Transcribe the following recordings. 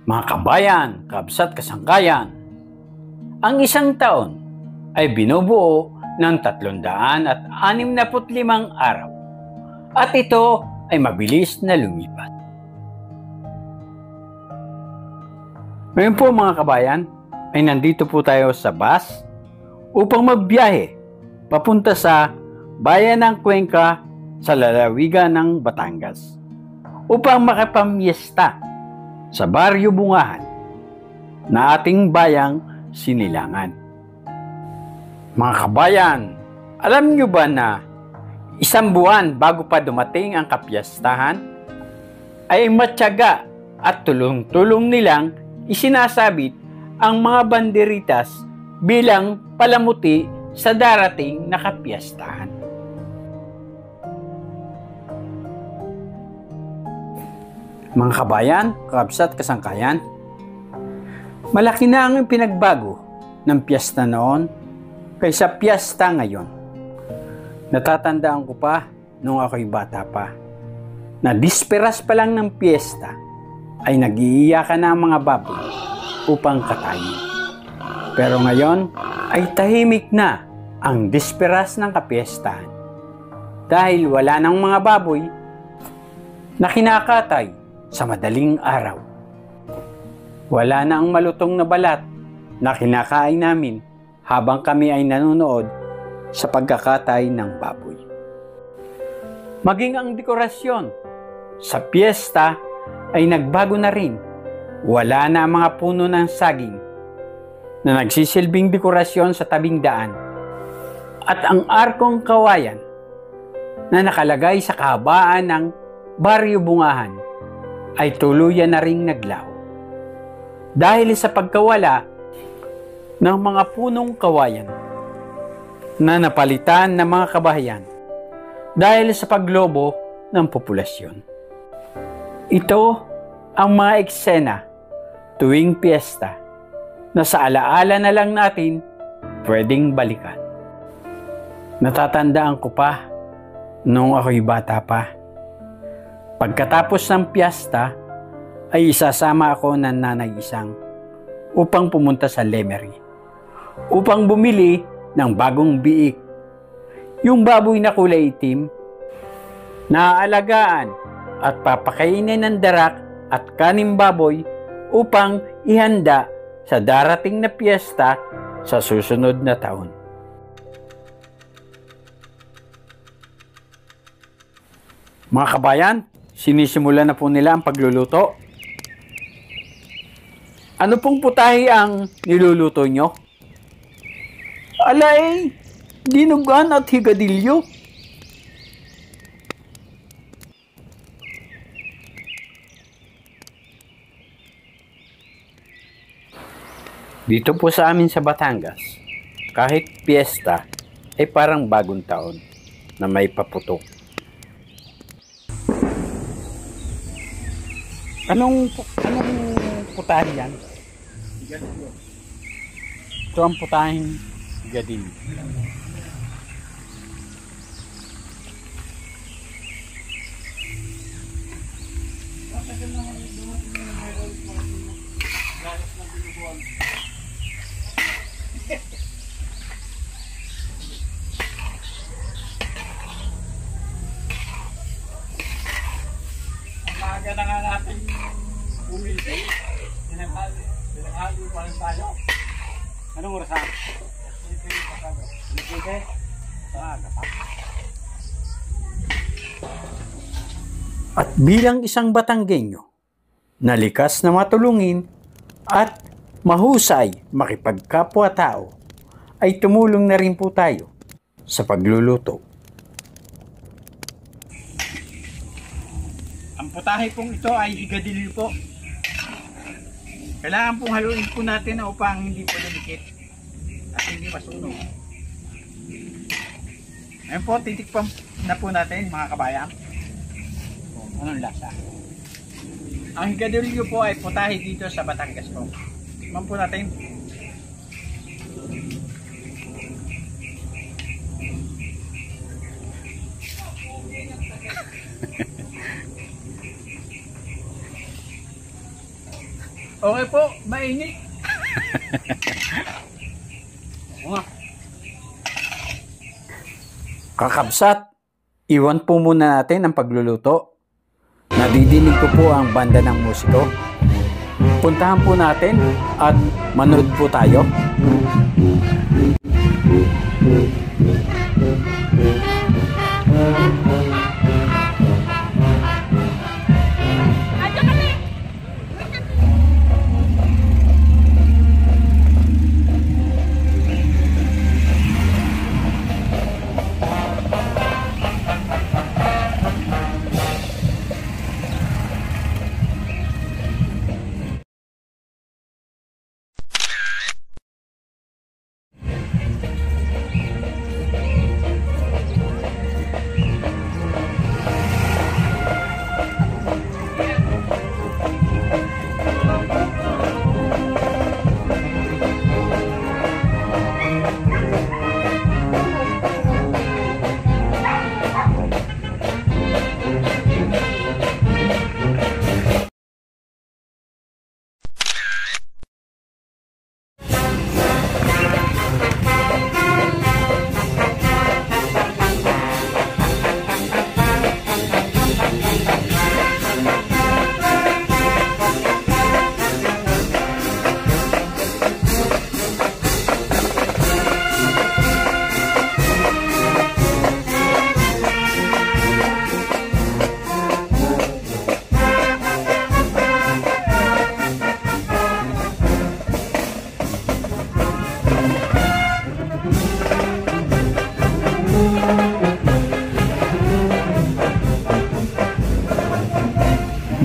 Mga kabayan, kabsat kasangkayan, ang isang taon ay binubuo ng 365 araw at ito ay mabilis na lumipas. Ngayon po mga kabayan, ay nandito po tayo sa bus upang magbiyahe papunta sa bayan ng Cuenca sa lalawigan ng Batangas upang makapamiesta sa Baryo Bungahan na ating bayang Sinilangan. Mga kabayan, alam nyo ba na isang buwan bago pa dumating ang kapiyastahan ay matyaga at tulong-tulong nilang isinasabit ang mga banderitas bilang palamuti sa darating na kapiyastahan. Mga kabayan, kabsat kasangkayan, malaki na ang pinagbago ng piyesta noon kaysa piyesta ngayon. Natatandaan ko pa nung ako'y bata pa na disperas pa lang ng piyesta ay nag-iiyakan na ang mga baboy upang katayin. Pero ngayon ay tahimik na ang disperas ng kapiestahan dahil wala nang mga baboy na kinakatay sa madaling araw. Wala na ang malutong na balat na kinakain namin habang kami ay nanonood sa pagkakatay ng baboy. Maging ang dekorasyon sa piyesta ay nagbago na rin. Wala na ang mga puno ng saging na nagsisilbing dekorasyon sa tabing daan at ang arkong kawayan na nakalagay sa kahabaan ng Baryo Bungahan ay tuluyan na ring naglaho. Dahil sa pagkawala ng mga punong kawayan na napalitan ng mga kabahayan dahil sa paglobo ng populasyon. Ito ang mga eksena tuwing piyesta na sa alaala na lang natin pwedeng balikan. Natatandaan ko pa nung ako'y bata pa. Pagkatapos ng piyesta, ay isasama ako ng nanay isang upang pumunta sa Lemery upang bumili ng bagong biik. Yung baboy na kulay itim na aalagaan at papakainin ng darak at kaning baboy upang ihanda sa darating na piyesta sa susunod na taon. Mga kabayan, sinisimula na po nila ang pagluluto. Ano pong putahe ang niluluto nyo? Alay, dinugan at higadilyo. Dito po sa amin sa Batangas, kahit piyesta ay parang bagong taon na may paputok. Anong putahe yan? Higadilyo. Ito ang putaheng higadilyo. Ang na nga natin bumili. Pinaghalo pa rin tayo. Anong oras ha? At bilang isang Batanggenyo na likas na matulungin at mahusay makipagkapwa-tao, ay tumulong na rin po tayo sa pagluluto. Ang putahe pong ito ay higadilyo po. Kailangan pong haluin po natin upang hindi po lumikit at hindi masunog. Ngayon po, titikpan na po natin mga kabayan. Anong lasa? Ang higadilyo po ay putahe dito sa Batangas po. Tikman po natin. Okay po, mainit. Kakabsat, iwan po muna natin ang pagluluto. Nadidinig ko po ang banda ng musiko. Puntahan po natin at manood po tayo.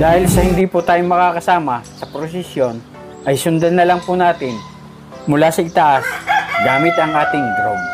Dahil sa hindi po tayo makakasama sa prosesyon, ay sundan na lang po natin mula sa itaas gamit ang ating drone.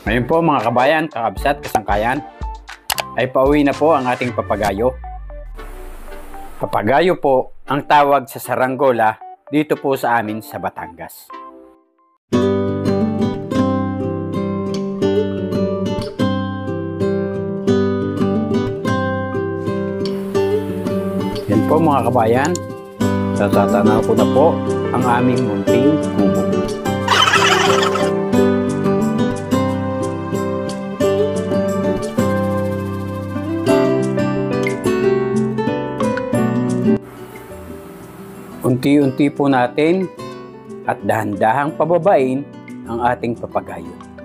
Ngayon po mga kabayan, kakabsat, kasangkayan, ay pauwi na po ang ating papagayo. Papagayo po ang tawag sa saranggola dito po sa amin sa Batangas. Yan po mga kabayan, tatatanaw ko na po ang aming munting kubo. Unti-unti po natin at dahan-dahang pababain ang ating papagayo.